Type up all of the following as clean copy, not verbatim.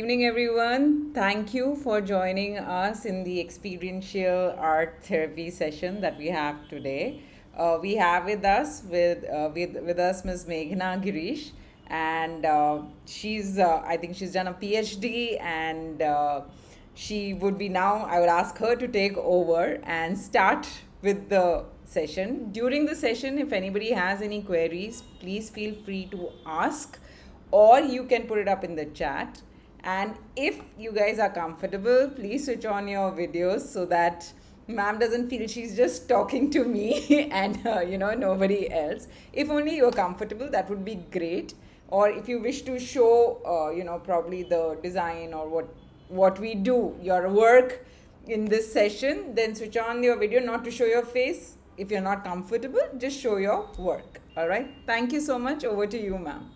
Evening, everyone. Thank you for joining us in the experiential art therapy session that we have today. We have with us Ms. Meghna Girish, and I think she's done a PhD, and she would be now. I would ask her to take over and start with the session. During the session, if anybody has any queries, please feel free to ask, or you can put it up in the chat. And if you guys are comfortable, please switch on your videos so that ma'am doesn't feel she's just talking to me and nobody else. If only you're comfortable, that would be great. Or if you wish to show probably the design or what we do, your work in this session, then switch on your video, not to show your face. If you're not comfortable, just show your work. All right, thank you so much. Over to you, ma'am.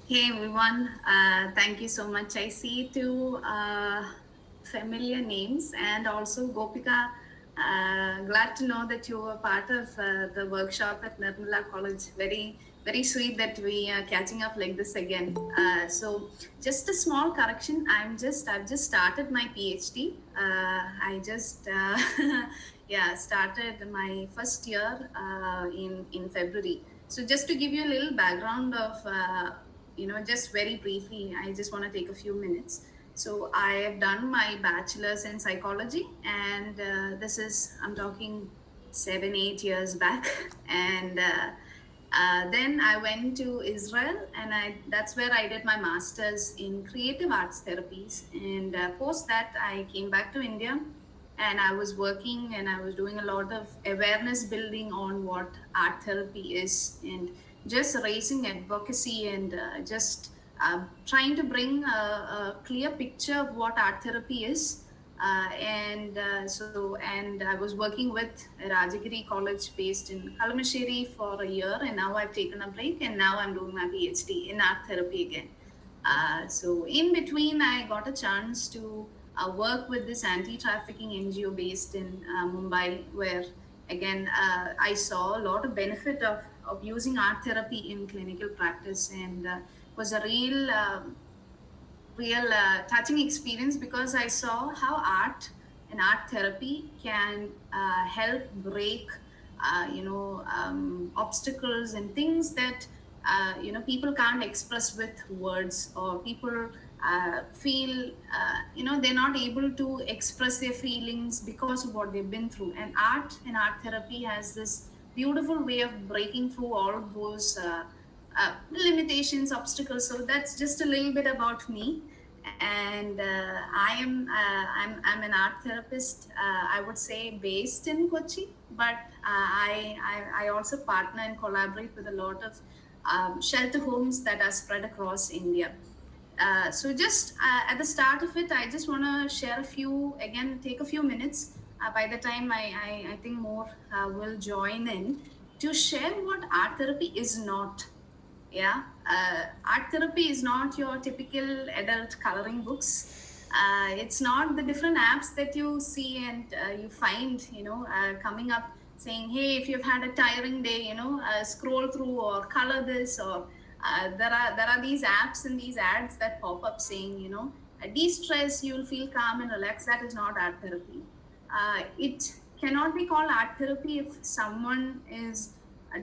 Hey everyone, thank you so much. I see two familiar names, and also Gopika. Glad to know that you were part of the workshop at Nirmala College. Very sweet that we are catching up like this again. So just a small correction. I've just started my PhD. I just started my first year in February. So just to give you a little background of just very briefly, I just want to take a few minutes. So I have done my bachelor's in psychology, and I'm talking 7-8 years back. And then I went to Israel, and that's where I did my master's in creative arts therapies. And post that, I came back to India, and I was working and I was doing a lot of awareness building on what art therapy is, and just raising advocacy, and just trying to bring a clear picture of what art therapy is. And I was working with Rajagiri College based in Kalamasheri for a year, and now I've taken a break, and now I'm doing my PhD in art therapy again. So in between, I got a chance to work with this anti-trafficking NGO based in Mumbai, where again I saw a lot of benefit of using art therapy in clinical practice, and was a real touching experience, because I saw how art and art therapy can help break obstacles and things that people can't express with words, or people feel they're not able to express their feelings because of what they've been through. And art and art therapy has this beautiful way of breaking through all of those limitations, obstacles. So that's just a little bit about me. And I'm an art therapist, I would say, based in Kochi, but I also partner and collaborate with a lot of shelter homes that are spread across India. So just at the start of it, I just want to share take a few minutes. By the time I think more will join in, to share what art therapy is not. Yeah, art therapy is not your typical adult coloring books. It's not the different apps that you see and you find, coming up saying, hey, if you've had a tiring day, scroll through or color this, or there are these apps and these ads that pop up saying, de-stress, you'll feel calm and relaxed. That is not art therapy. It cannot be called art therapy if someone is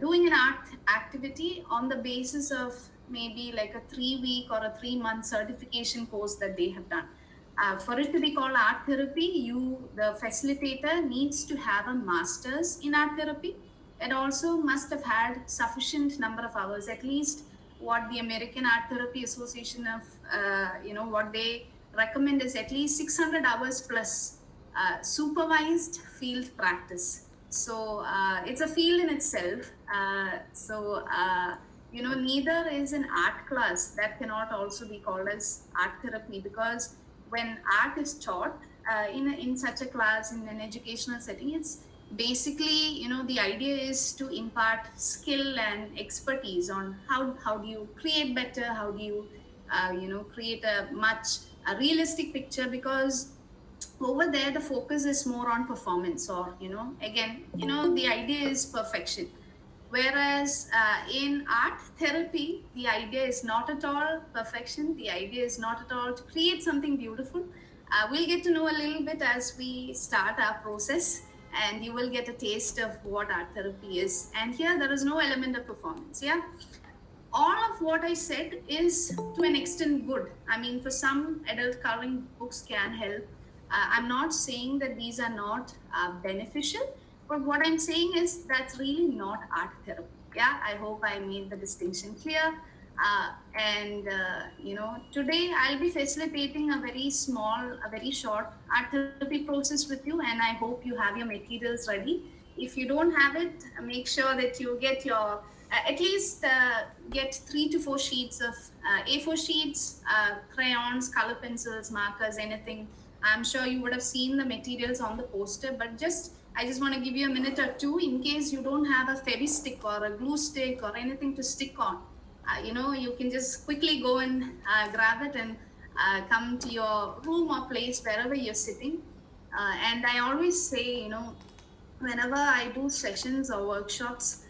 doing an art activity on the basis of maybe like a 3 week or a 3 month certification course that they have done. For it to be called art therapy, the facilitator, needs to have a master's in art therapy, and also must have had sufficient number of hours, at least what the American Art Therapy Association of, what they recommend is at least 600 hours plus supervised field practice. So it's a field in itself. Neither is an art class that cannot also be called as art therapy, because when art is taught in such a class, in an educational setting, it's basically, the idea is to impart skill and expertise on how do you create better, how do you create a realistic picture, because over there the focus is more on performance, or again, the idea is perfection. Whereas in art therapy, the idea is not at all perfection. The idea is not at all to create something beautiful. We'll get to know a little bit as we start our process, and you will get a taste of what art therapy is. And here, there is no element of performance. Yeah, all of what I said is to an extent good. I mean, for some, adult coloring books can help. I'm not saying that these are not beneficial, but what I'm saying is that's really not art therapy. Yeah, I hope I made the distinction clear. Today I'll be facilitating a very short art therapy process with you, and I hope you have your materials ready. If you don't have it, make sure that you get your at least get 3 to 4 sheets of A4 sheets, crayons, color pencils, markers, anything. I'm sure you would have seen the materials on the poster, but I just want to give you a minute or two in case you don't have a Fevi stick or a glue stick or anything to stick on. You can just quickly go and grab it and come to your room or place wherever you're sitting. And I always say, whenever I do sessions or workshops,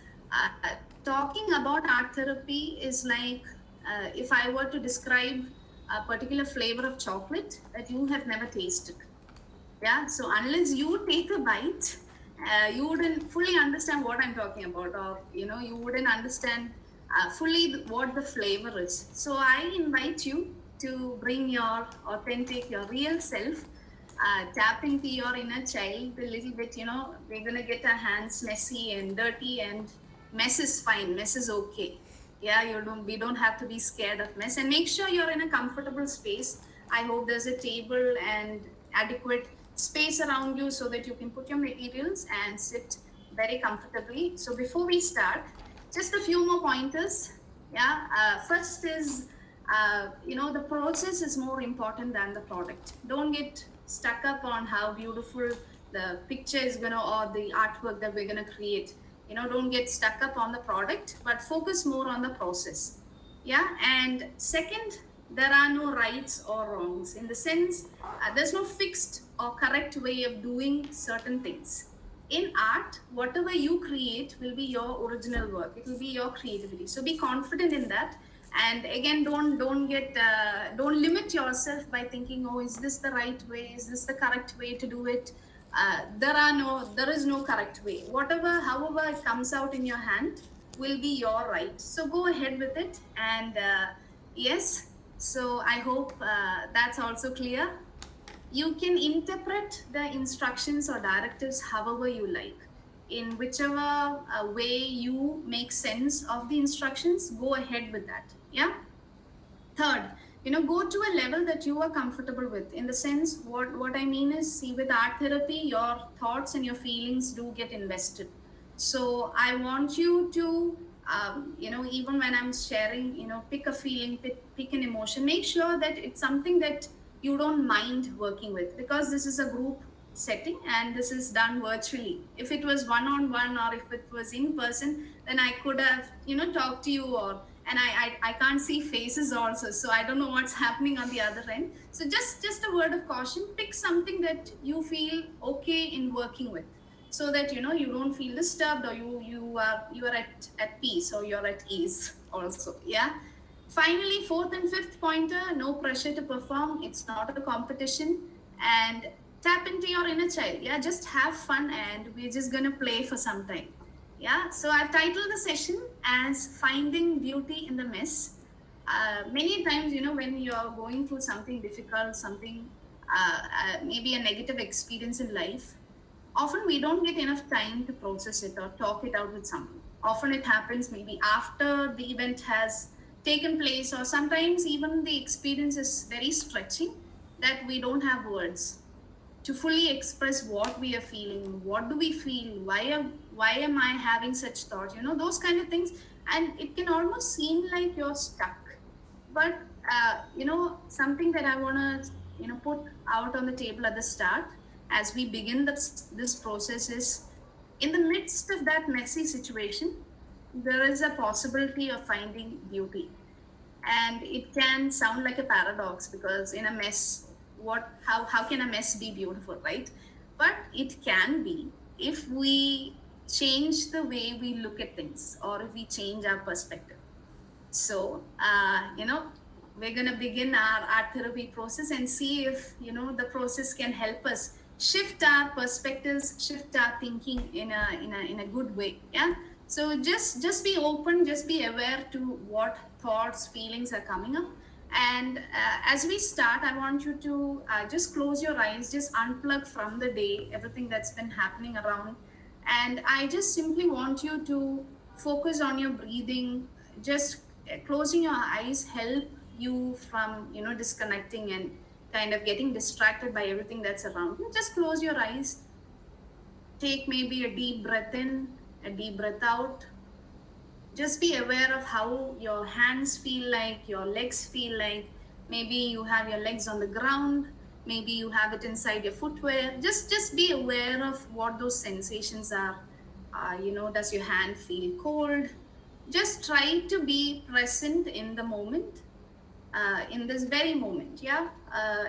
talking about art therapy is like if I were to describe a particular flavor of chocolate that you have never tasted. Yeah, so unless you take a bite, you wouldn't fully understand what I'm talking about, or you wouldn't understand fully what the flavor is. So I invite you to bring your authentic, your real self, tap into your inner child a little bit. We're gonna get our hands messy and dirty, and mess is fine. Mess is okay. Yeah, we don't have to be scared of mess, and make sure you're in a comfortable space. I hope there's a table and adequate space around you so that you can put your materials and sit very comfortably. So before we start, just a few more pointers. Yeah, first is the process is more important than the product. Don't get stuck up on how beautiful the picture is gonna, or the artwork that we're gonna create. Don't get stuck up on the product, but focus more on the process. Yeah, and second, there are no rights or wrongs, in the sense there's no fixed or correct way of doing certain things. In art, whatever you create will be your original work. It will be your creativity, so be confident in that. And again, don't limit yourself by thinking, oh, is this the right way, is this the correct way to do it? There is no correct way. However it comes out in your hand will be your right, so go ahead with it. And yes, so I hope that's also clear. You can interpret the instructions or directives however you like, in whichever way you make sense of the instructions. Go ahead with that. Yeah. Third, go to a level that you are comfortable with. In the sense, what I mean is, see, with art therapy, your thoughts and your feelings do get invested. So I want you to, even when I'm sharing, pick a feeling, pick an emotion. Make sure that it's something that you don't mind working with, because this is a group setting and this is done virtually. If it was one on one, or if it was in person, then I could have talked to you, or and I can't see faces also, so I don't know what's happening on the other end. So just a word of caution: pick something that you feel okay in working with, so that you don't feel disturbed, or you are at peace, or you're at ease also. Yeah. Finally, fourth and fifth pointer: no pressure to perform. It's not a competition. And tap into your inner child. Yeah, just have fun, and we're just gonna play for some time. Yeah, so I've titled the session as Finding Beauty in the Mess. Many times, when you're going through something difficult, something maybe a negative experience in life, often we don't get enough time to process it or talk it out with someone. Often it happens maybe after the event has taken place, or sometimes even the experience is very stretching, that we don't have words to fully express what we are feeling. What do we feel? Why am I having such thoughts? Those kind of things. And it can almost seem like you're stuck. But something that I want to put out on the table at the start, as we begin this process, is in the midst of that messy situation, there is a possibility of finding beauty. And it can sound like a paradox, because in a mess, how can a mess be beautiful, right? But it can be, if we change the way we look at things, or if we change our perspective. So, we're going to begin our therapy process and see if, the process can help us shift our perspectives, shift our thinking in a good way. Yeah. So just be open, just be aware to what thoughts, feelings are coming up. And as we start, I want you to just close your eyes, just unplug from the day, everything that's been happening around. And I just simply want you to focus on your breathing. Just closing your eyes help you from disconnecting and kind of getting distracted by everything that's around you. Just close your eyes, take maybe a deep breath in, a deep breath out. Just be aware of how your hands feel like, your legs feel like. Maybe you have your legs on the ground, maybe you have it inside your footwear. Just be aware of what those sensations are. Does your hand feel cold? Just try to be present in the moment, in this very moment. Yeah.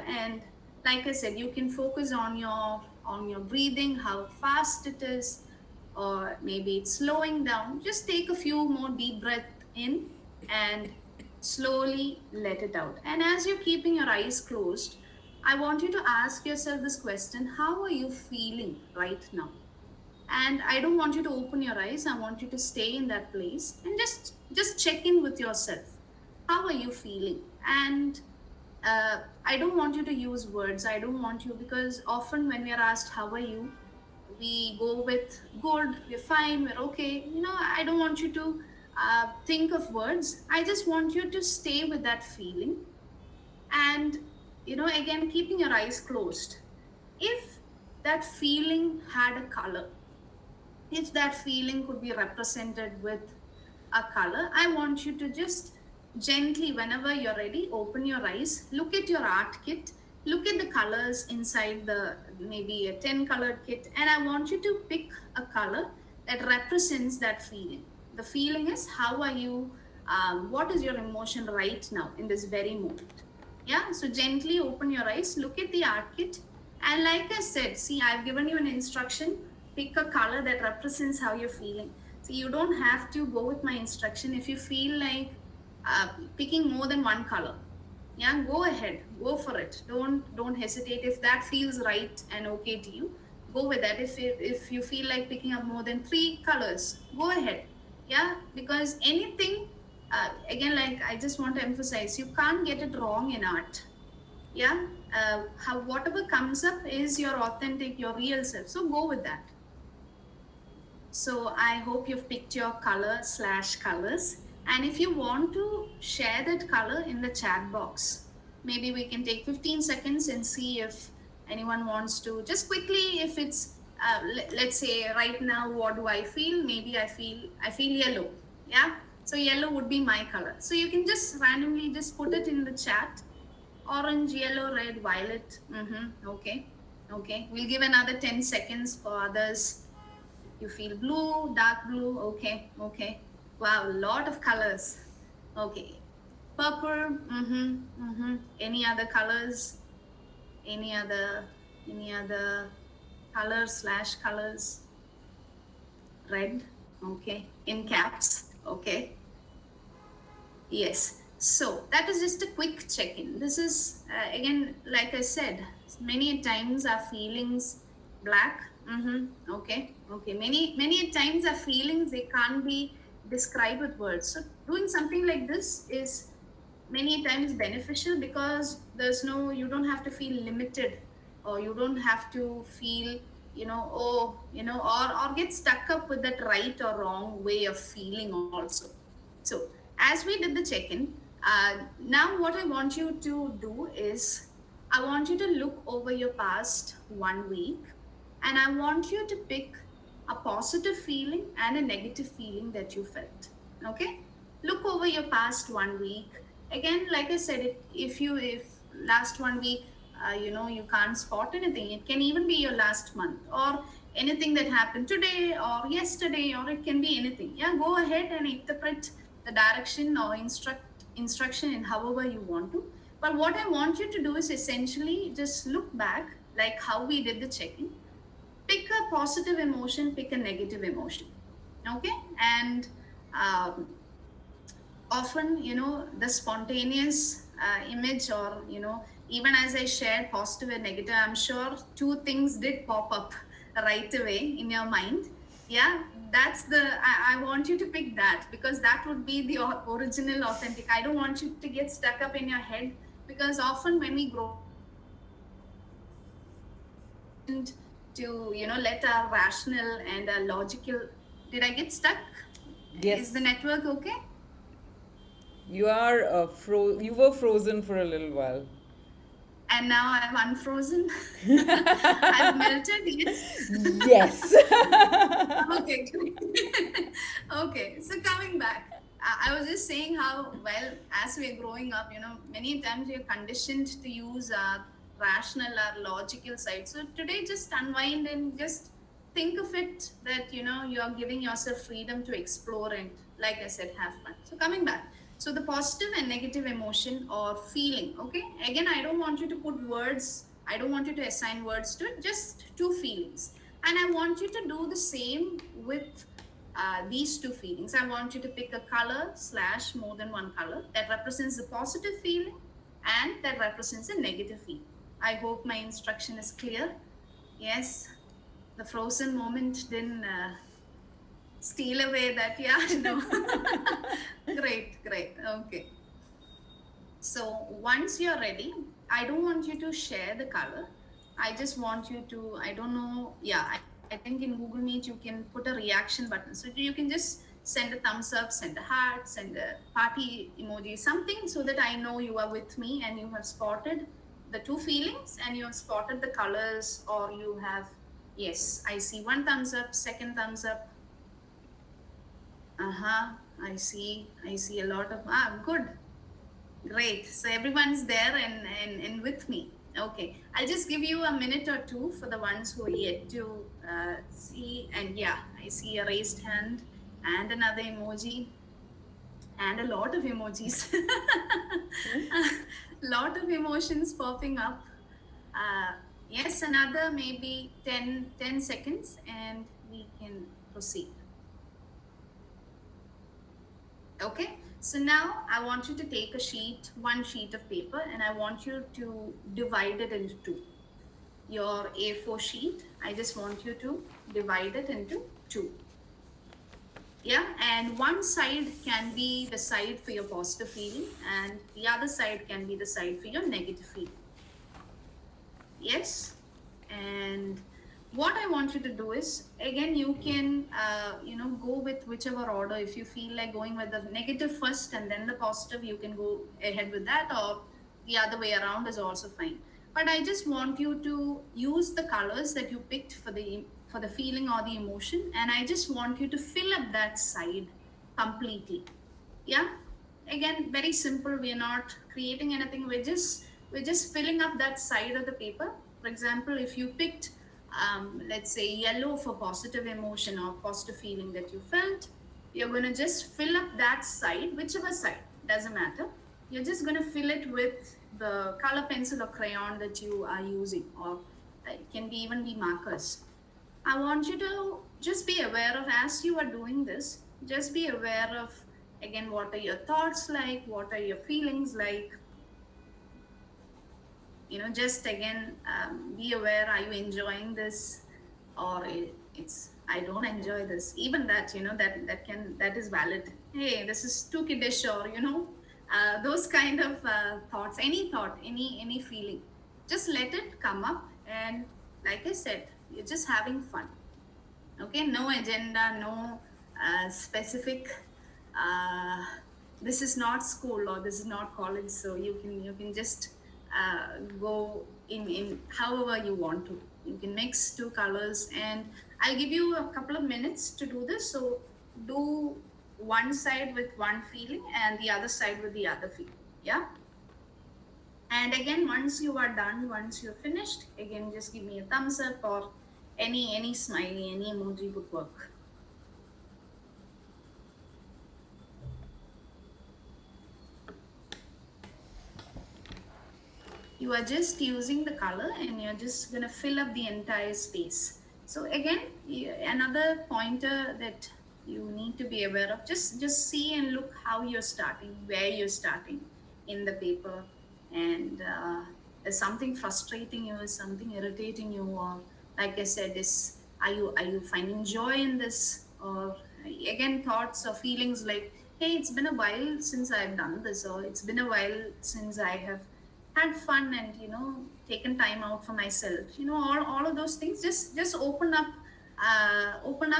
And like I said, you can focus on your breathing, how fast it is, or maybe it's slowing down. Just take a few more deep breath in and slowly let it out. And as you're keeping your eyes closed, I want you to ask yourself this question: how are you feeling right now? And I don't want you to open your eyes, I want you to stay in that place and just check in with yourself. How are you feeling? And I don't want you to use words. I don't want you, because often when we are asked how are you, we go with good, we're fine, we're okay. I don't want you to think of words. I just want you to stay with that feeling. And again, keeping your eyes closed, if that feeling had a color, if that feeling could be represented with a color, I want you to just gently, whenever you're ready, open your eyes, look at your art kit, look at the colors inside the maybe a 10 colored kit, and I want you to pick a color that represents that feeling. The feeling is how are you, what is your emotion right now in this very moment. Yeah, so gently open your eyes, look at the art kit, and like I said, see, I've given you an instruction. Pick a color that represents how you're feeling. So you don't have to go with my instruction. If you feel like picking more than one color, yeah, go ahead, go for it. Don't hesitate. If that feels right and okay to you, go with that. If you feel like picking up more than three colors, go ahead. Yeah, because anything, again, like I just want to emphasize, you can't get it wrong in art. Yeah, how whatever comes up is your authentic, your real self. So go with that. So I hope you've picked your color slash colors. And if you want to share that color in the chat box, maybe we can take 15 seconds and see if anyone wants to just quickly, if it's, let's say right now, what do I feel? Maybe I feel yellow. Yeah. So yellow would be my color. So you can just randomly just put it in the chat. Orange, yellow, red, violet. Okay. Okay. We'll give another 10 seconds for others. You feel blue, dark blue. Okay, okay. Wow, lot of colors. Okay. Purple. Any other colors? Any other color slash colors? Red. Okay. In caps. Okay. Yes. So that is just a quick check-in. This is again, like I said, many times our feelings black. Okay. Okay. Many times our feelings, they can't be described with words. So doing something like this is many times beneficial, because you don't have to feel limited, or you don't have to feel, or get stuck up with that right or wrong way of feeling also. So as we did the check-in, now what I want you to do is, I want you to look over your past 1 week, and I want you to pick a positive feeling and a negative feeling that you felt. Okay, look over your past 1 week. Again, like I said, if last 1 week, you can't spot anything, it can even be your last month, or anything that happened today or yesterday, or it can be anything. Yeah, go ahead and interpret the direction or instruction in however you want to. But what I want you to do is essentially just look back, like how we did the check-in. pick a positive emotion, pick a negative emotion. Okay. And um, often, the spontaneous image, or even as I shared positive and negative, I'm sure two things did pop up right away in your mind. Yeah, that's I want you to pick that, because that would be the original authentic. I don't want you to get stuck up in your head, because often when we grow up, we are conditioned to let our rational and our logical. Did I get stuck? Is the Yes, network okay? you were frozen for a little while. And now I'm unfrozen. I've melted, yes. Yes. Okay, great. Okay, so coming back, I was just saying how, well, as we're growing up, many times we're conditioned to use our rational, our logical side. So today, just unwind and just think of it that, you're giving yourself freedom to explore and, like I said, have fun. So coming back. So the positive and negative emotion or feeling, okay? Again, I don't want you to put words, I don't want you to assign words to it, just two feelings. And I want you to do the same with these two feelings. I want you to pick a color slash more than one color that represents the positive feeling and that represents a negative feeling. I hope my instruction is clear. Yes, the frozen moment didn't steal away that, yeah, no. Great, great. Okay. So once you're ready, I don't want you to share the color. I just want you to, I don't know, yeah, I think in Google Meet you can put a reaction button. So you can just send a thumbs up, send a heart, send a party emoji, something, so that I know you are with me and you have spotted the two feelings and you have spotted the colors, or you have, yes, I see one thumbs up, second thumbs up. Uh-huh. I see a lot of, good. Great. So everyone's there and with me. Okay. I'll just give you a minute or two for the ones who are yet to see. And yeah, I see a raised hand and another emoji and a lot of emojis. A lot of emotions popping up. Uh, yes, another maybe 10 seconds and we can proceed. Okay, so now I want you to take one sheet of paper, and I want you to divide it into two. Your A4 sheet, I just want you to divide it into two. Yeah, and one side can be the side for your positive feeling, and the other side can be the side for your negative feeling. Yes. And what I want you to do is, again, you can go with whichever order. If you feel like going with the negative first and then the positive, you can go ahead with that, or the other way around is also fine. But I just want you to use the colors that you picked for the feeling or the emotion, and I just want you to fill up that side completely. Yeah, again, very simple. We're not creating anything, we're just filling up that side of the paper. For example, if you picked let's say yellow for positive emotion or positive feeling that you felt, you're going to just fill up that side, whichever side, doesn't matter. You're just going to fill it with the color pencil or crayon that you are using, or it can be even be markers. I want you to just be aware of, as you are doing this, just be aware of, again, what are your thoughts like, what are your feelings like. Just again, be aware, are you enjoying this, or it's, I don't enjoy this. Even that, that is valid. Hey, this is too kiddish, or those kind of thoughts, any thought, any feeling, just let it come up. And like I said, you're just having fun. Okay, no agenda, no specific, uh, this is not school or this is not college, so you can just go in however you want to. You can mix two colors, and I'll give you a couple of minutes to do this. So do one side with one feeling and the other side with the other feeling. Yeah. And again, once you are done, once you're finished, again, just give me a thumbs up, or any smiley, any emoji would work. You are just using the color and you're just going to fill up the entire space. So again, another pointer that you need to be aware of, just see and look how you're starting, where you're starting in the paper, and is something frustrating you, is something irritating you, or like I said, is are you finding joy in this, or again thoughts or feelings like, hey, it's been a while since I've done this, or it's been a while since I have had fun and taken time out for myself, all of those things. Just open up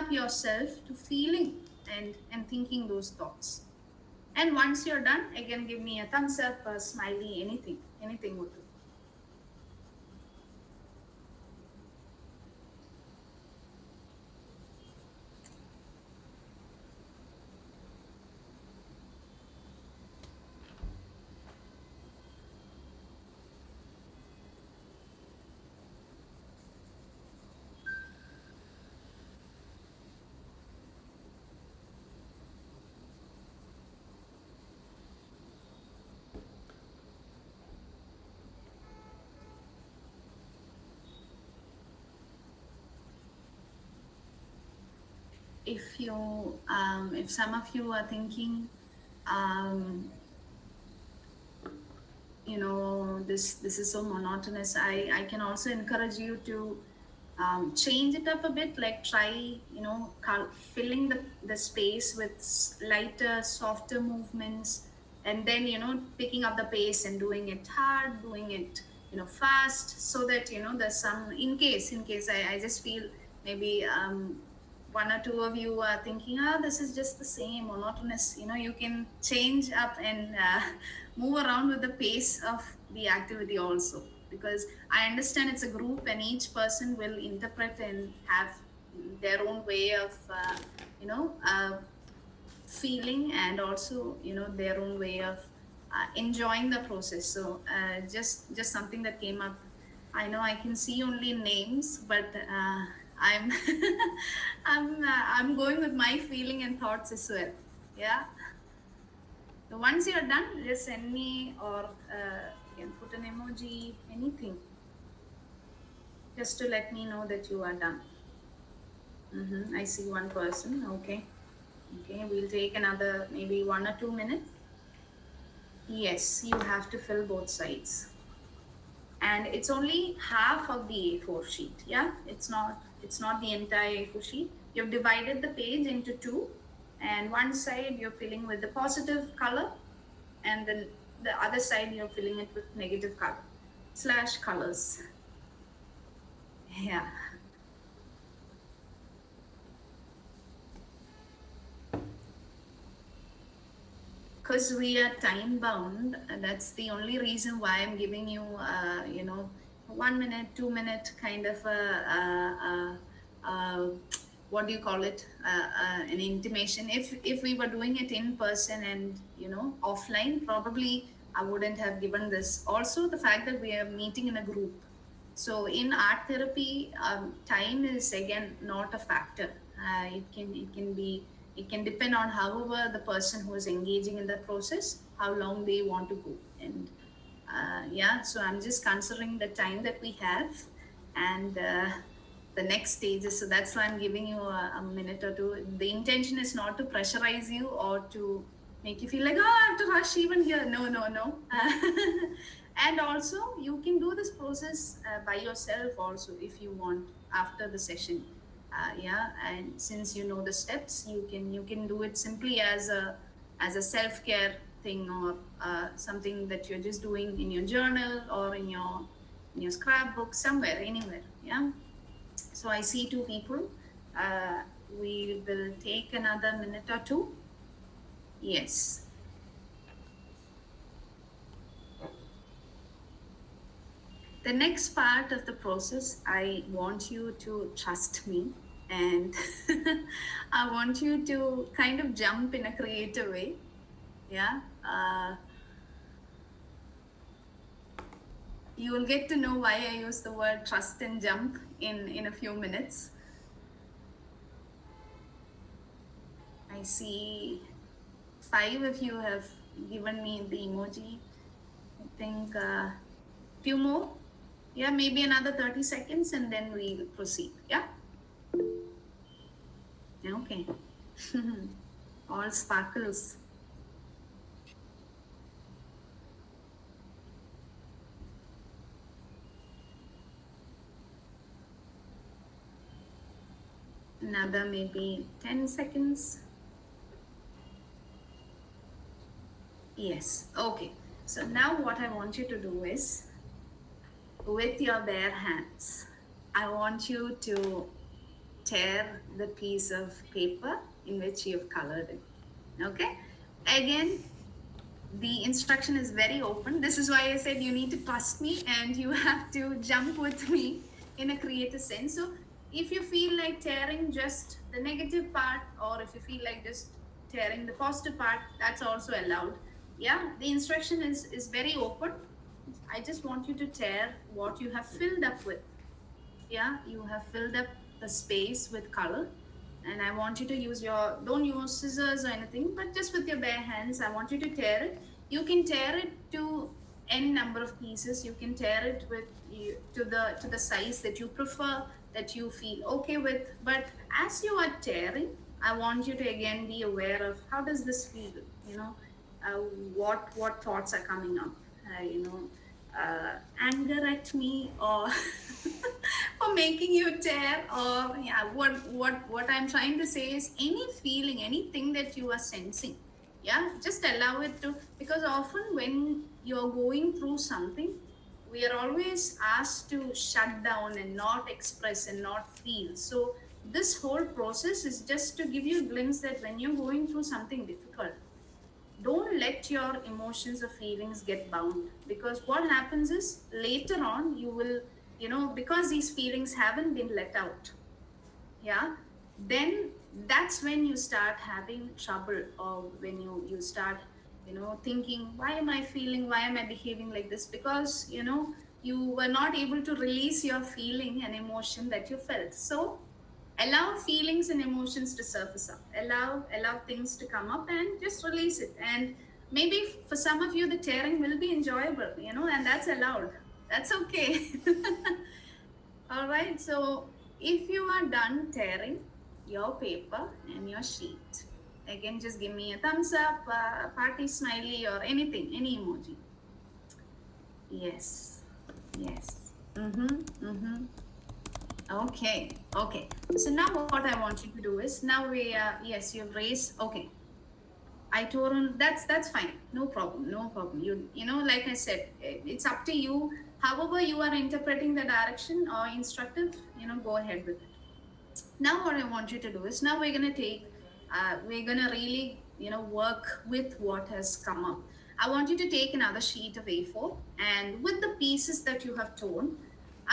yourself to feeling and thinking those thoughts. And once you're done, again, give me a thumbs up, a smiley, anything would do. If some of you are thinking, um, this is so monotonous, I can also encourage you to change it up a bit, like try filling the space with lighter, softer movements, and then picking up the pace and doing it hard, doing it fast, so that there's some, in case I just feel maybe one or two of you are thinking, this is just the same monotonous, you can change up and move around with the pace of the activity also, because I understand it's a group and each person will interpret and have their own way of you know uh, feeling, and also their own way of enjoying the process. So just something that came up. I know I can see only names, but I'm I'm going with my feeling and thoughts as well. Yeah. So once you're done, just send me, or you can put an emoji, anything, just to let me know that you are done. I see one person. Okay. Okay, we'll take another maybe 1 or 2 minutes. Yes, you have to fill both sides. And it's only half of the A4 sheet. Yeah, it's not the entire A4 sheet. You've divided the page into two, and one side you're filling with the positive color, and then the other side you're filling it with negative color slash colors. Yeah. Because we are time bound, and that's the only reason why I'm giving you 1 minute, 2 minute kind of what do you call it, an intimation. If we were doing it in person and offline, probably I wouldn't have given this. Also, the fact that we are meeting in a group, so in art therapy, time is again not a factor. It can depend on however the person who is engaging in the process, how long they want to go. And yeah, so I'm just considering the time that we have, and the next stages. So that's why I'm giving you a minute or two. The intention is not to pressurize you or to make you feel like, oh, I have to rush even here. No, no, no. And also, you can do this process by yourself also if you want after the session. Yeah, and since you know the steps, you can do it simply as a self-care thing, or something that you're just doing in your journal or in your scrapbook, somewhere, anywhere. Yeah. So I see two people. uh, we will take another minute or two. Yes. The next part of the process, I want you to trust me, and I want you to kind of jump in a creative way. Yeah. You will get to know why I use the word trust and jump in a few minutes. I see five of you have given me the emoji. I think few more. Yeah, maybe another 30 seconds and then we'll proceed. Yeah. Okay. All sparkles. Another maybe 10 seconds. Yes. Okay. So now what I want you to do is, with your bare hands, I want you to tear the piece of paper in which you've colored it. Okay? Again, the instruction is very open. This is why I said you need to trust me and you have to jump with me in a creative sense. So if you feel like tearing just the negative part, or if you feel like just tearing the positive part, that's also allowed. Yeah, the instruction is very open. I just want you to tear what you have filled up with. Yeah, you have filled up the space with color, and I want you to use your, don't use scissors or anything, but just with your bare hands, I want you to tear it. You can tear it to n number of pieces. You can tear it with you to the size that you prefer, that you feel okay with. But as you are tearing, I want you to again be aware of how does this feel, you know, what thoughts are coming up, you know, anger at me, or for making you tear, or yeah, what I'm trying to say is any feeling, anything that you are sensing, yeah, just allow it to, because often when you're going through something, we are always asked to shut down and not express and not feel. So this whole process is just to give you a glimpse that when you're going through something difficult, don't let your emotions or feelings get bound, because what happens is later on you will, you know, because these feelings haven't been let out, yeah, then that's when you start having trouble, or when you start, you know, thinking, why am I feeling, why am I behaving like this, because you know, you were not able to release your feeling and emotion that you felt. So allow feelings and emotions to surface up, allow things to come up and just release it. And maybe for some of you the tearing will be enjoyable, you know, and that's allowed, that's okay. All right, so if you are done tearing your paper and your sheet, again just give me a thumbs up, party smiley, or anything, any emoji. Yes, yes. Mm-hmm. Okay, okay. So now what I want you to do is, now we yes, you've raised. Okay, I told him that's fine, no problem, no problem. You know, like I said, it's up to you. However you are interpreting the direction or instructive, you know, go ahead with it. Now what I want you to do is, now we're gonna take, we're gonna really, you know, work with what has come up. I want you to take another sheet of A4, and with the pieces that you have torn,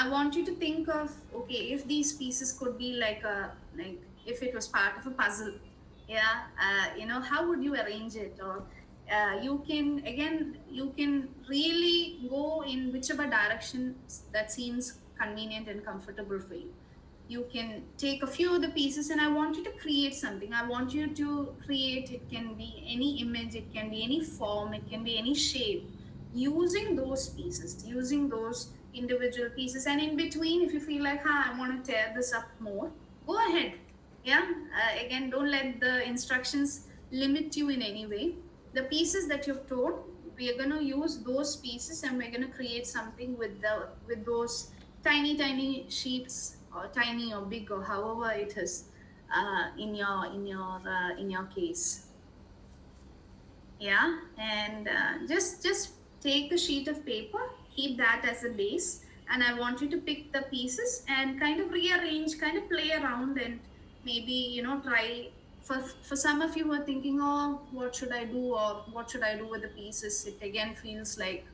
I want you to think of, okay, if these pieces could be like a, like if it was part of a puzzle, yeah, you know, how would you arrange it? Or you can, again, you can really go in whichever direction that seems convenient and comfortable for you. You can take a few of the pieces, and I want you to create something. I want you to create, it can be any image, it can be any form, it can be any shape, using those pieces, using those individual pieces. And in between, if you feel like, I want to tear this up more, go ahead. Yeah, again, don't let the instructions limit you in any way. The pieces that you've torn, we are going to use those pieces, and we're going to create something with the, with those tiny sheets, or tiny or big, or however it is, in your case. Yeah, and just take a sheet of paper, keep that as a base, and I want you to pick the pieces and kind of rearrange, kind of play around, and maybe, you know, try. For some of you who are thinking, oh, what should I do, or what should I do with the pieces, it again feels like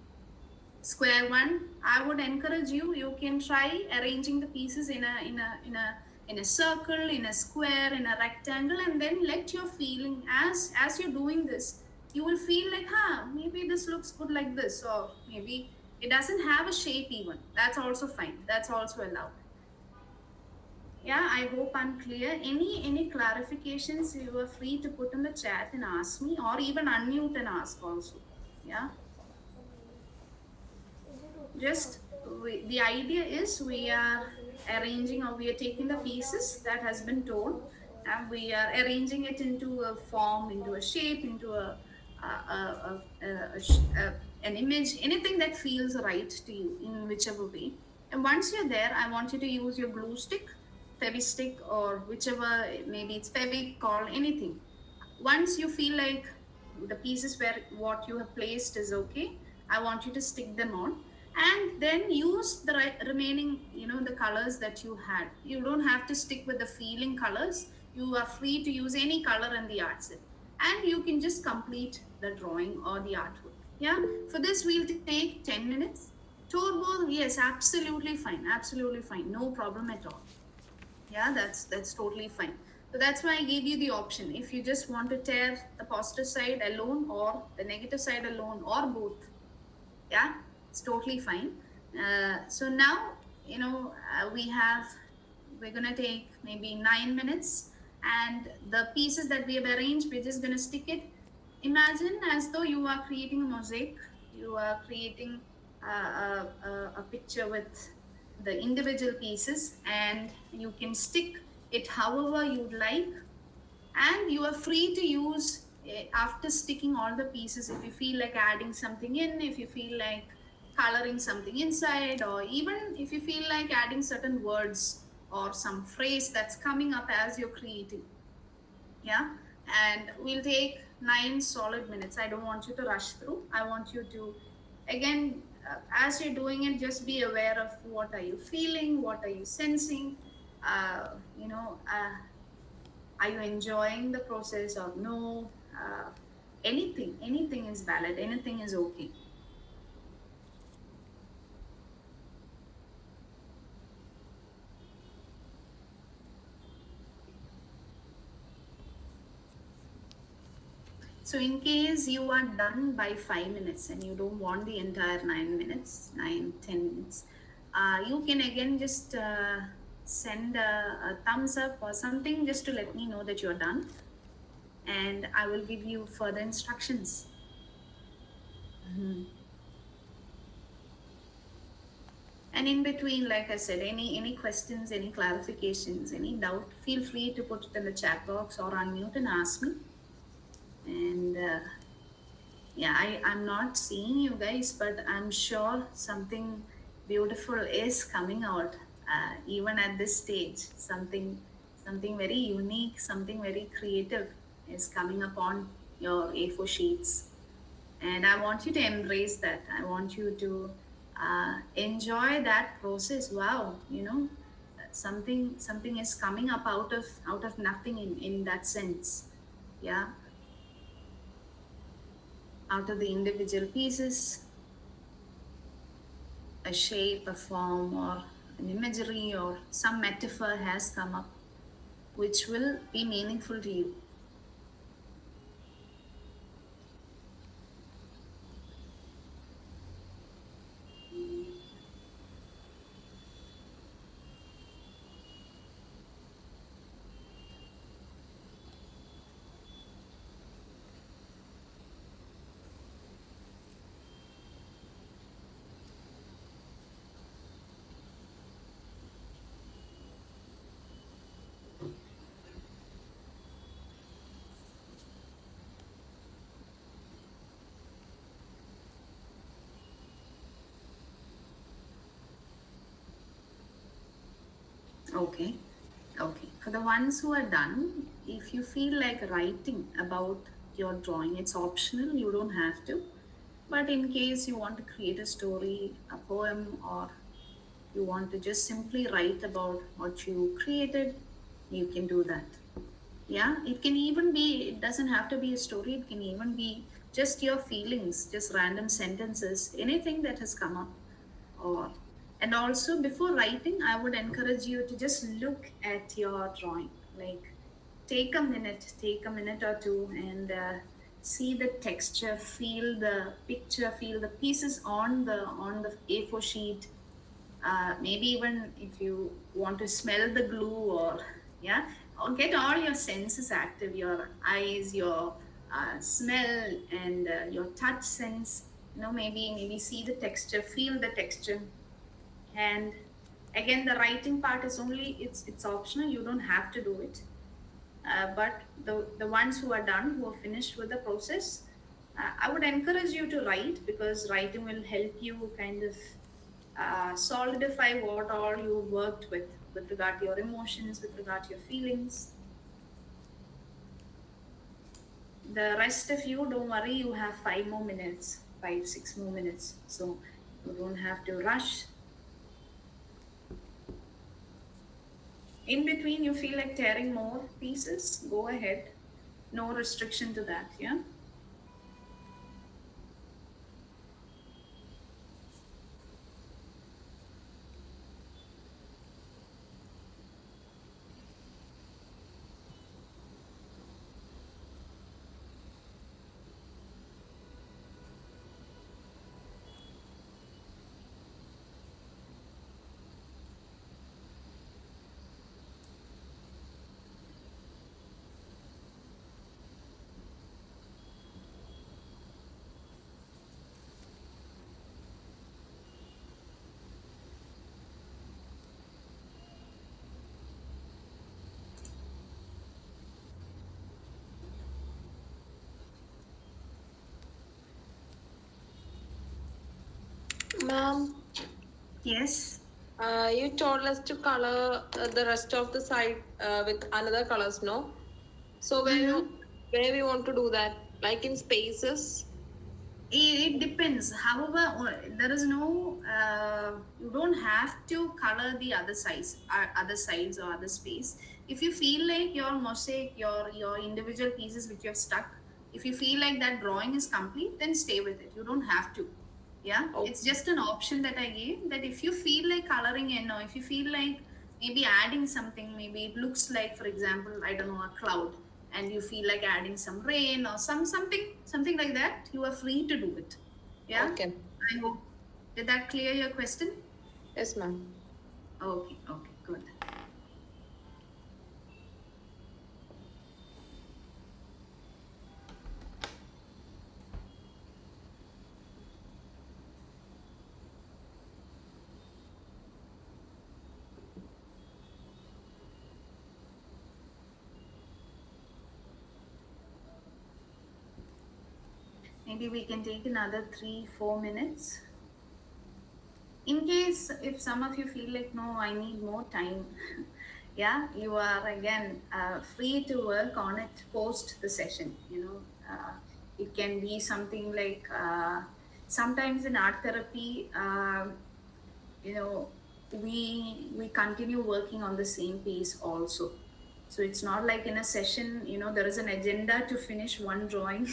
square one. I would encourage you, you can try arranging the pieces in a circle, in a square, in a rectangle, and then let your feeling, as you're doing this, you will feel like, maybe this looks good like this, or maybe it doesn't have a shape even, that's also fine, that's also allowed. Yeah, I hope I'm clear. Any clarifications, you are free to put in the chat and ask me, or even unmute and ask also. Yeah, just the idea is, we are arranging, or we are taking the pieces that has been torn, and we are arranging it into a form, into a shape, into an image, anything that feels right to you in whichever way. And once you're there, I want you to use your glue stick, fevi stick, or whichever, maybe it's fevicol, anything. Once you feel like the pieces where what you have placed is okay, I want you to stick them on, and then use the remaining, the colors that you had. You don't have to stick with the feeling colors. You are free to use any color in the art set, and you can just complete the drawing or the artwork. Yeah, for this we'll take 10 minutes. Turbo, yes, absolutely fine, absolutely fine, no problem at all. Yeah, that's totally fine. So that's why I gave you the option. If you just want to tear the positive side alone or the negative side alone or both, yeah, it's totally fine. So now, we have, we're gonna take maybe 9 minutes, and the pieces that we have arranged, we're just gonna stick it. Imagine as though you are creating a mosaic. You are creating a picture with the individual pieces, and you can stick it however you'd like, and you are free to use, after sticking all the pieces, if you feel like adding something in, if you feel like coloring something inside, or even if you feel like adding certain words or some phrase that's coming up as you're creating. Yeah, and we'll take 9 solid minutes. I don't want you to rush through. I want you to, again, as you're doing it, just be aware of what are you feeling, what are you sensing. uh, you know uh, are you enjoying the process or no? Anything is valid, anything is okay. So in case you are done by 5 minutes and you don't want the entire 9 minutes, 9, 10 minutes, you can again just send a thumbs up or something, just to let me know that you're done, and I will give you further instructions. Mhm. And in between, like I said, any questions, any clarifications, any doubt, feel free to put it in the chat box or unmute and ask me. And yeah, I'm not seeing you guys, but I'm sure something beautiful is coming out, even at this stage. Something very unique, something very creative is coming upon your A4 sheets, and I want you to embrace that. I want you to enjoy that process. Wow, something is coming up out of nothing, in that sense. Yeah, out of the individual pieces, a shape, a form, or an imagery, or some metaphor has come up, which will be meaningful to you. Okay. Okay. For the ones who are done, if you feel like writing about your drawing, it's optional, you don't have to. But in case you want to create a story, a poem, or you want to just simply write about what you created, you can do that. Yeah, it can even be, it doesn't have to be a story, it can even be just your feelings, just random sentences, anything that has come up. Or, and also before writing, I would encourage you to just look at your drawing. Like, take a minute or two, and see the texture, feel the picture, feel the pieces on the A4 sheet. Maybe even if you want to smell the glue, or yeah, or get all your senses active, your eyes, your smell, and your touch sense. Maybe see the texture, feel the texture. And again, the writing part is only, it's optional, you don't have to do it. But the ones who are done, who are finished with the process, I would encourage you to write, because writing will help you kind of solidify what all you worked with regard to your emotions, with regard to your feelings. The rest of you, don't worry, you have 5 more minutes, 6 more minutes. So you don't have to rush. In between, you feel like tearing more pieces, go ahead. No restriction to that, yeah? Ma'am, Yes. you told us to color the rest of the side with another colors, no? So Mm-hmm. where we want to do that? Like in spaces? It depends. However, there is no. You don't have to color the other sides or other space. If you feel like your mosaic, your individual pieces which you have stuck, if you feel like that drawing is complete, then stay with it. You don't have to. Yeah, it's Okay. just an option that I gave. That if you feel like coloring in, or if you feel like maybe adding something, maybe it looks like, for example, I don't know, a cloud, and you feel like adding some rain or something like that, you are free to do it. Yeah, Okay. I hope, did that clear your question? Yes, ma'am. Okay, okay, good. Maybe we can take another 3 4 minutes, in case if some of you feel like, no, I need more time. Yeah, you are again free to work on it post the session, it can be something like, sometimes in art therapy, you know we continue working on the same pace also. So it's not like in a session, there is an agenda to finish one drawing.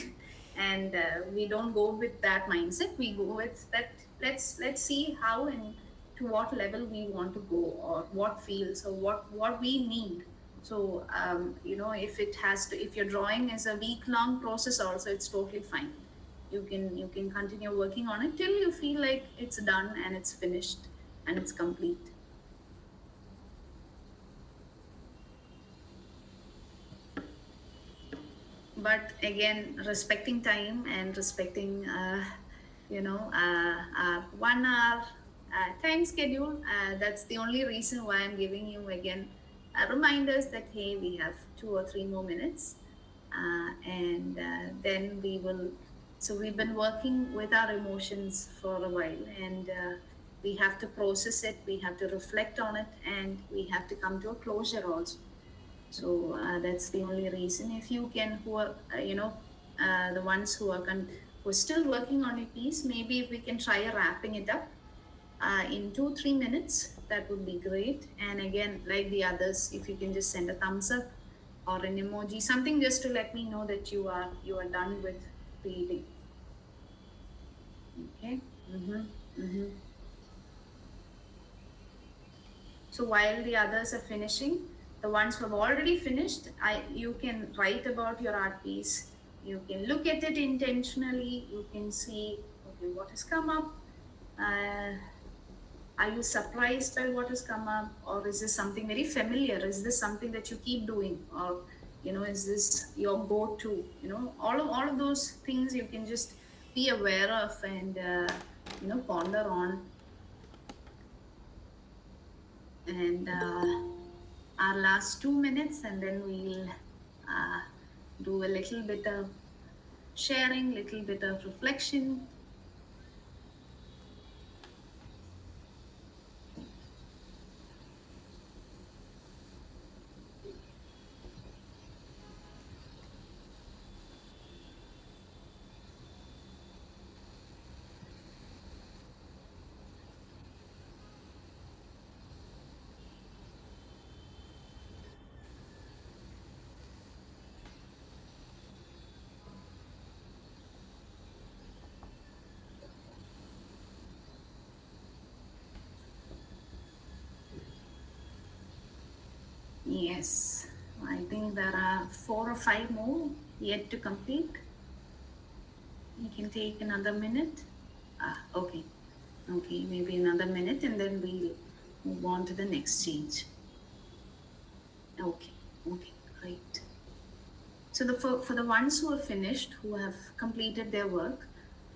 And we don't go with that mindset. We go with that, let's see how and to what level we want to go, or what fields, or what we need. So if it has to, if your drawing is a week long process also, it's totally fine. You can continue working on it till you feel like it's done and it's finished and it's complete. But again, respecting time and respecting 1 hour time schedule, that's the only reason why I'm giving you again reminders that, hey, we have 2 or 3 more minutes, and then we will. So we've been working with our emotions for a while, and we have to process it, we have to reflect on it, and we have to come to a closure also. So that's the only reason. If you can, who are the ones who are still working on a piece, maybe if we can try wrapping it up in 2 3 minutes, that would be great. And again, like the others, if you can just send a thumbs up or an emoji, something just to let me know that you are done with creating. Okay. Mm-hmm. Mm-hmm. So while the others are finishing, the ones who have already finished, you can write about your art piece. You can look at it intentionally. You can see, okay, what has come up. Uh, are you surprised by what has come up, or is this something very familiar? Is this something that you keep doing, or is this your go-to? All of those things you can just be aware of, and ponder on. And our last 2 minutes, and then we'll uh, do a little bit of sharing, little bit of reflection. Yes, I think there are 4 or 5 more yet to complete. You can take another minute. Okay. Okay, maybe another minute and then we'll move on to the next stage. Okay, okay, great. So for the ones who have finished, who have completed their work,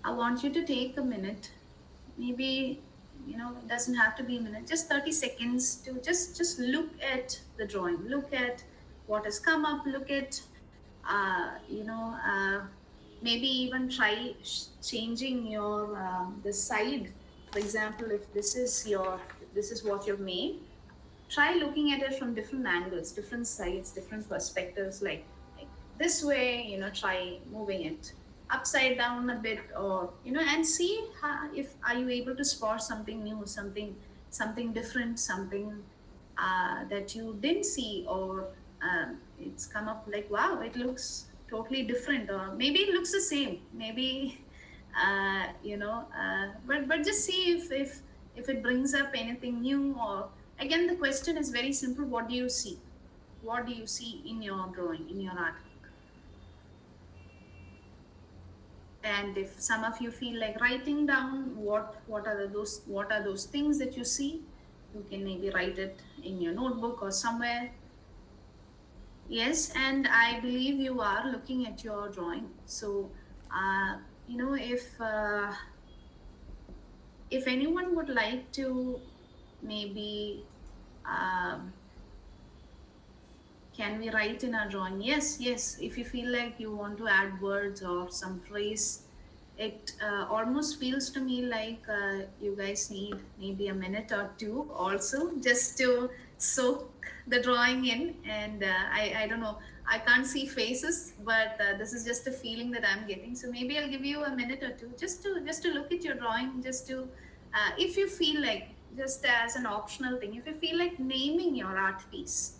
I want you to take a minute. Maybe it doesn't have to be a minute, just 30 seconds to just look at the drawing, look at what has come up, look at maybe even try changing your the side. For example, if this is what you've made, try looking at it from different angles, different sides, different perspectives, like this way, try moving it upside down a bit, or and see how, if are you able to spot something new, something different, something that you didn't see, or it's come up like, wow, it looks totally different, or maybe it looks the same, maybe but just see if it brings up anything new. Or again, the question is very simple: what do you see? What do you see in your drawing, in your artwork? And if some of you feel like writing down what are those things that you see, you can maybe write it in your notebook or somewhere. Yes, and I believe you are looking at your drawing. So uh, you know if anyone would like to maybe um, can we write in our drawing? Yes, yes. If you feel like you want to add words or some phrase, it almost feels to me like you guys need maybe a minute or two also just to soak the drawing in. And I don't know, I can't see faces, but this is just a feeling that I'm getting. So maybe I'll give you a minute or two just to look at your drawing, just to if you feel like, just as an optional thing, if you feel like naming your art piece,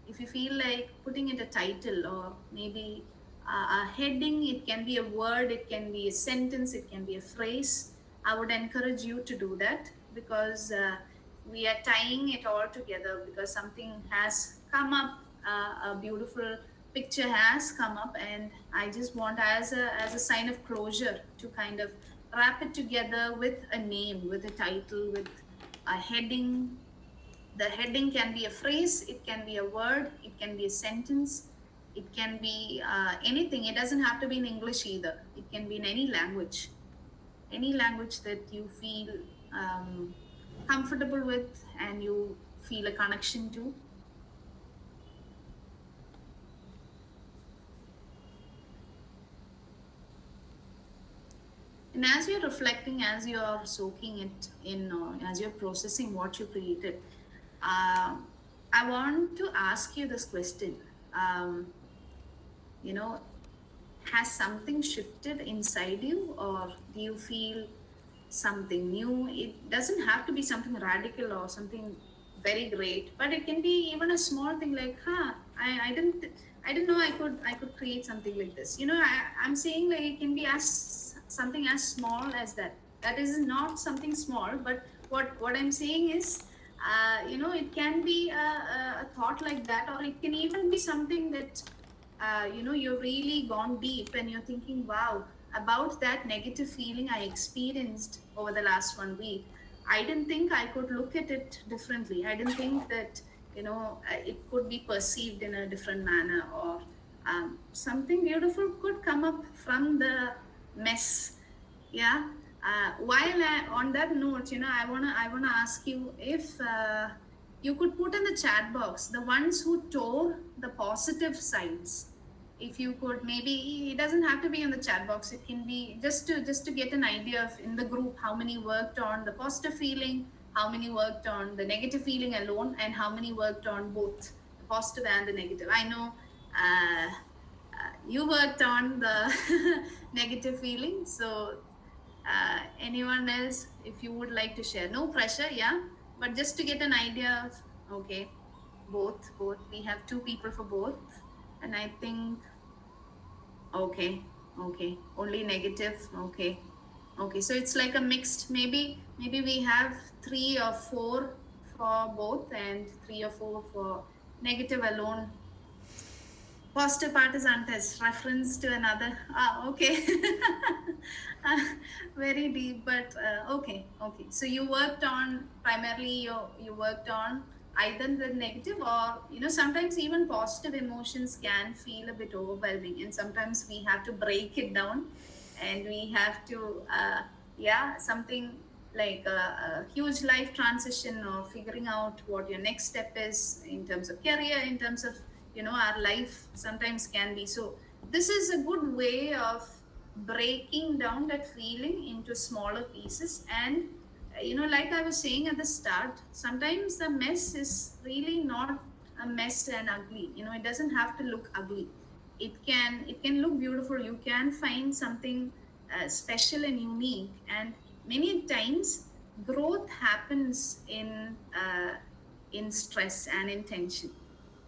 if you feel like putting it a title, or maybe a heading, it can be a word, it can be a sentence, it can be a phrase, I would encourage you to do that, because we are tying it all together, because something has come up, a beautiful picture has come up, and I just want, as a sign of closure, to kind of wrap it together with a name, with a title, with a heading. The heading can be a phrase, it can be a word, it can be a sentence, it can be anything. It doesn't have to be in English either, it can be in any language that you feel um, comfortable with and you feel a connection to. And as you're reflecting, as you're soaking it in, or as you're processing what you created, uh, I want to ask you this question. um, you know has something shifted inside you, or do you feel something new? It doesn't have to be something radical or something very great, but it can be even a small thing, like, I didn't know I could create something like this. I'm saying, like, it can be as something as small as that. That is not something small, but what I'm saying is, it can be a thought like that, or it can even be something that you've really gone deep and you're thinking, wow, about that negative feeling I experienced over the last 1 week. I didn't think I could look at it differently. I didn't think that, it could be perceived in a different manner, or something beautiful could come up from the mess. Yeah. While on that note, I wanna ask you if you could put in the chat box the ones who tore the positive sides. if you could, maybe it doesn't have to be in the chat box, it can be just to get an idea of in the group how many worked on the positive feeling, how many worked on the negative feeling alone, and how many worked on both the positive and the negative. I know you worked on the negative feeling, so anyone else, if you would like to share, no pressure, yeah, but just to get an idea of, okay, both we have two people for both, and I think, okay, okay, only negative, okay, okay, so it's like a mixed, maybe we have 3 or 4 for both and 3 or 4 for negative alone. Positive part is untouched. Reference to another. Ah, okay. Uh, Very deep, but okay, okay. So you worked on primarily you worked on either the negative, or sometimes even positive emotions can feel a bit overwhelming, and sometimes we have to break it down, and we have to yeah, something like a huge life transition, or figuring out what your next step is in terms of career, in terms of our life sometimes can be. So this is a good way of breaking down that feeling into smaller pieces. And like I was saying at the start, sometimes the mess is really not a mess and ugly. It doesn't have to look ugly. It can look beautiful. You can find something special and unique. And many times growth happens in stress and in tension.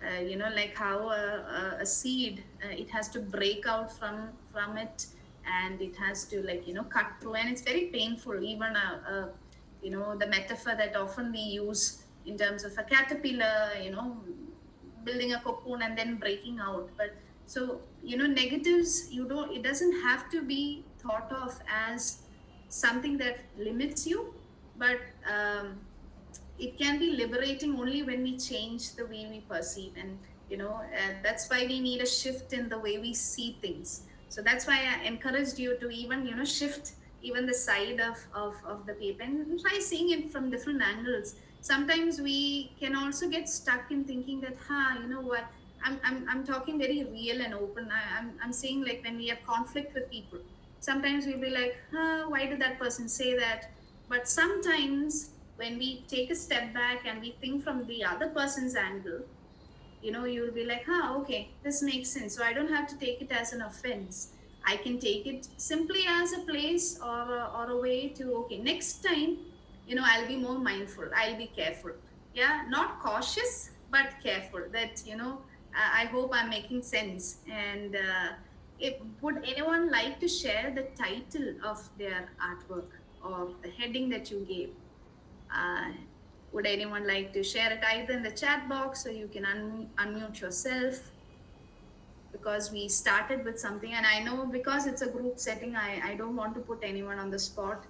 Like how a seed, it has to break out from it, and it has to, like, cut through, and it's very painful. Even the metaphor that often we use in terms of a caterpillar, building a cocoon and then breaking out. But so, negatives, it doesn't have to be thought of as something that limits you, but it can be liberating only when we change the way we perceive. And that's why we need a shift in the way we see things. So that's why I encouraged you to even shift even the side of the paper, and try seeing it from different angles. Sometimes we can also get stuck in thinking that, you know what, I'm talking very real and open. I'm saying, like, when we have conflict with people, sometimes we'll be like, why did that person say that? But sometimes when we take a step back and we think from the other person's angle, you'll be like, okay, this makes sense. So I don't have to take it as an offense. I can take it simply as a place, or a way to, okay, next time, I'll be more mindful, I'll be careful. Yeah, not cautious, but careful. That, I hope I'm making sense. And would anyone like to share the title of their artwork, or the heading that you gave? Uh, would anyone like to share it either in the chat box, or you can unmute yourself? Because we started with something, and I know, because it's a group setting, I don't want to put anyone on the spot,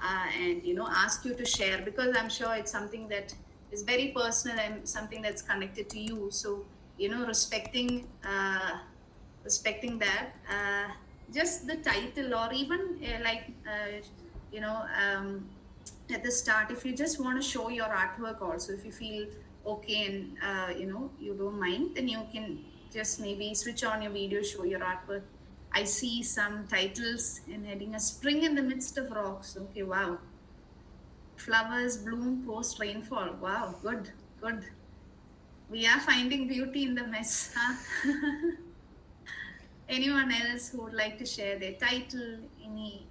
and ask you to share, because I'm sure it's something that is very personal and something that's connected to you. So respecting that, just the title, or even like, you know um, at the start, if you just want to show your artwork also, if you feel okay, and you don't mind, then you can just maybe switch on your video, show your artwork. I see some titles in heading: a spring in the midst of rocks. Okay, wow. Flowers bloom post rainfall. Wow, good, good. We are finding beauty in the mess, huh? Anyone else who would like to share their title, any,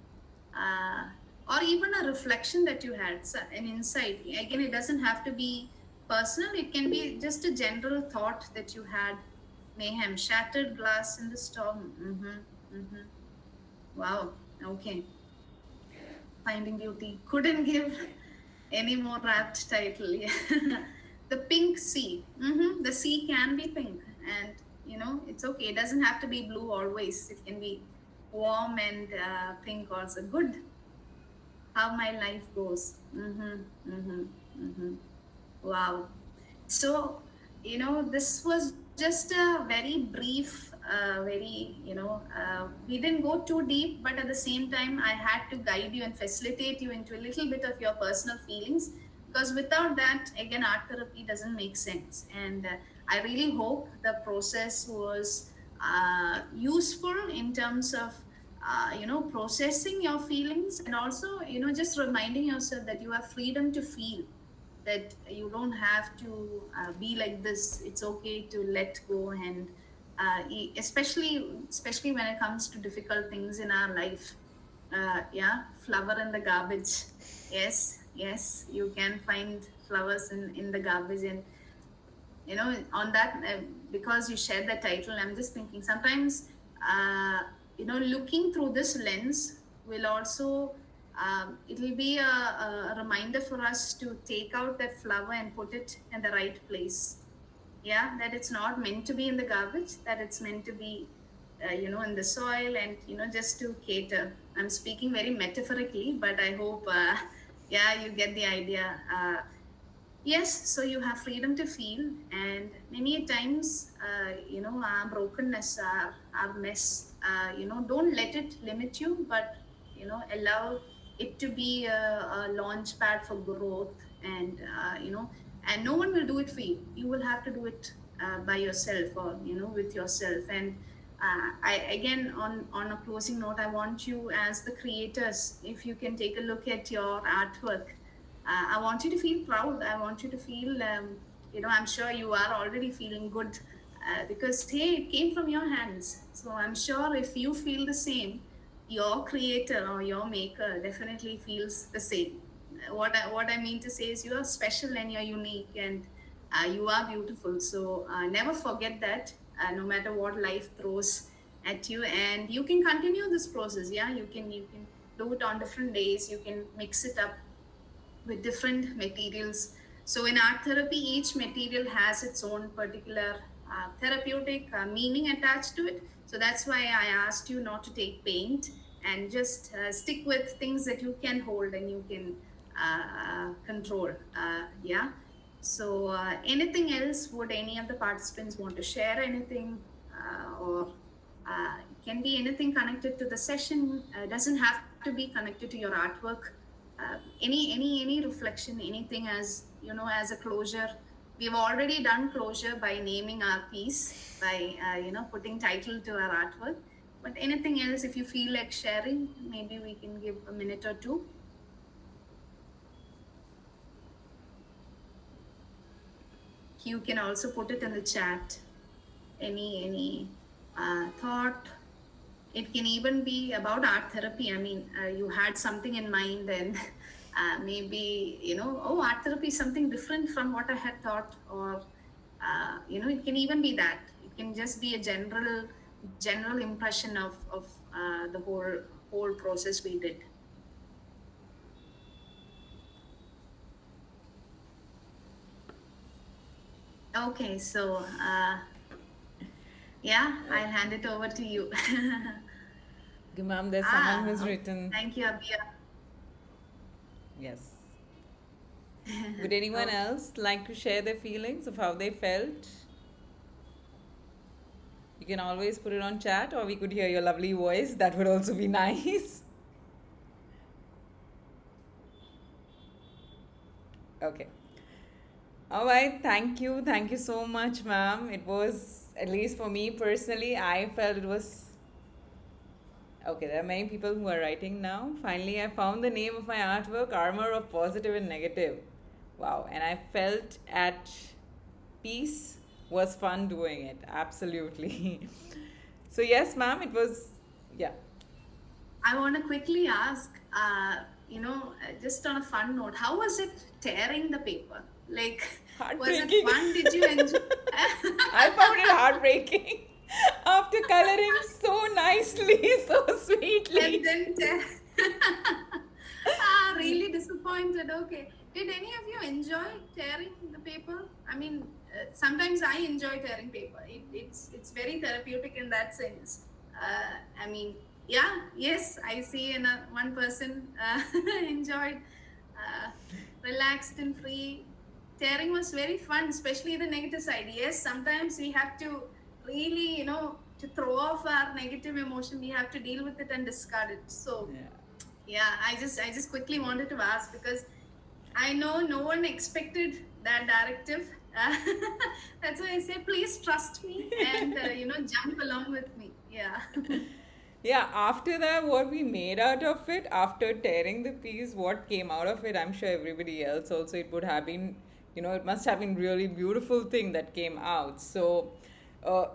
uh, or even a reflection that you had, so an insight? Again, it doesn't have to be personal, it can be just a general thought that you had. Mayhem, shattered glass in the storm. Wow, okay. Finding beauty. Couldn't give any more apt title. Yeah. The pink sea. The sea can be pink, and it's okay. It doesn't have to be blue always. It can be warm and pink also. Good. How my life goes. Wow. So, this was just a very brief, we didn't go too deep, but at the same time, I had to guide you and facilitate you into a little bit of your personal feelings, because without that, again, art therapy doesn't make sense. And I really hope the process was useful in terms of processing your feelings, and also just reminding yourself that you have freedom to feel, that you don't have to be like this. It's okay to let go, and especially when it comes to difficult things in our life. Yeah, flower in the garbage. Yes, yes, you can find flowers in the garbage. And on that, because you shared the title, I'm just thinking sometimes, uh, looking through this lens will also, it will be a reminder for us to take out that flower and put it in the right place. Yeah, that it's not meant to be in the garbage, that it's meant to be in the soil, and just to cater. I'm speaking very metaphorically, but I hope yeah, you get the idea. Yes, so you have freedom to feel, and many a times, our brokenness, our mess, don't let it limit you, but allow it to be a launch pad for growth. And and no one will do it for you. You will have to do it by yourself, or with yourself. And I again, on a closing note, I want you, as the creators, if you can take a look at your artwork, I want you to feel proud. I want you to feel, I'm sure you are already feeling good, because, hey, it came from your hands. So I'm sure if you feel the same, your creator or your maker definitely feels the same. What I mean to say is, you are special and you're unique, and you are beautiful. So never forget that, no matter what life throws at you. And you can continue this process. Yeah, you can do it on different days. You can mix it up with different materials. So in art therapy, each material has its own particular therapeutic meaning attached to it. So that's why I asked you not to take paint, and just stick with things that you can hold and you can control. Yeah. So anything else? Would any of the participants want to share anything, or it can be anything connected to the session? Doesn't have to be connected to your artwork. Any reflection, anything, as as a closure. We've already done closure by naming our piece, by putting title to our artwork. But anything else, if you feel like sharing, maybe we can give a minute or two. You can also put it in the chat. Any thought. It can even be about art therapy. I mean, you had something in mind, and maybe, oh, art therapy is something different from what I had thought. Or it can even be that it can just be a general impression of the whole process we did. Okay, so yeah, I'll hand it over to you. Ma'am, there's someone who's Okay. written. Thank you, Abia. Yes. Would anyone Okay. else like to share their feelings of how they felt? You can always put it on chat, or we could hear your lovely voice. That would also be nice. Okay. All right. Thank you. Thank you so much, ma'am. It was, at least for me personally, I felt it was. Okay, there are many people who are writing now. Finally, I found the name of my artwork, Armor of Positive and Negative. Wow. And I felt at peace. Was fun doing it. Absolutely. So, yes, ma'am, it was, yeah. I want to quickly ask, just on a fun note, how was it tearing the paper? Like, was it Heartbreaking. fun? Did you enjoy? I found it heartbreaking after coloring so nicely, so And sweetly. then really disappointed. Okay. Did any of you enjoy tearing the paper? I mean, sometimes I enjoy tearing paper. It's very therapeutic in that sense. I mean, yeah, yes, I see one person enjoyed, uh, relaxed and free. Tearing was very fun, especially the negative side. Yes, sometimes we have to really, to throw off our negative emotion, we have to deal with it and discard it. So Yeah. yeah, I just quickly wanted to ask, because I know no one expected that directive. Uh, that's why I say, please trust me and jump along with me. Yeah. Yeah, after that, what we made out of it, after tearing the piece, what came out of it, I'm sure everybody else also, it would have been, it must have been really beautiful thing that came out. So, uh,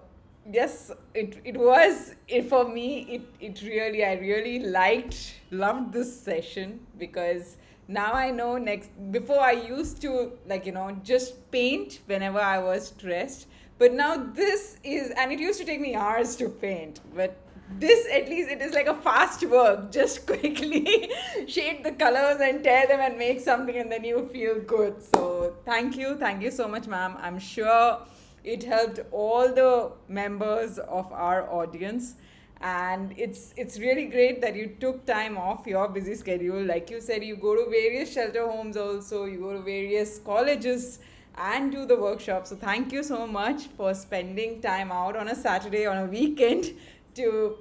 yes, it was, for me, it really, I really loved this session because now I know next, before I used to, like, just paint whenever I was stressed. But now this is, and it used to take me hours to paint, but this at least it is like a fast work. Just quickly shade the colors and tear them and make something, and then you feel good. So thank you so much, ma'am. I'm sure it helped all the members of our audience, and it's really great that you took time off your busy schedule. Like you said, you go to various shelter homes, also you go to various colleges and do the workshop. So thank you so much for spending time out on a Saturday, on a weekend, to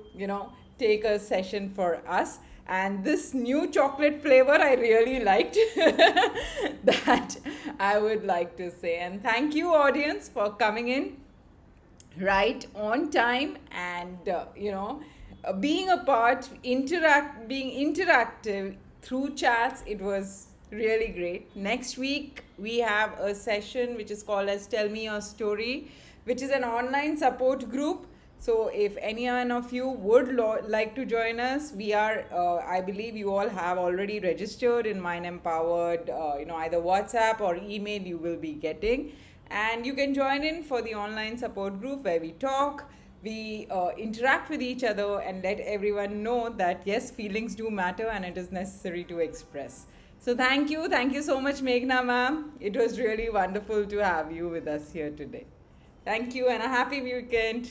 take a session for us. And this new chocolate flavor I really liked. That I would like to say. And thank you, audience, for coming in right on time, and being a part, being interactive through chats. It was really great. Next week we have a session which is called as Tell Me Your Story, which is an online support group. So if any one of you would like to join us, we are, I believe you all have already registered in Mind Empowered, either WhatsApp or email you will be getting. And you can join in for the online support group where we talk, we interact with each other, and let everyone know that yes, feelings do matter and it is necessary to express. So thank you so much, Meghna ma'am. It was really wonderful to have you with us here today. Thank you and a happy weekend.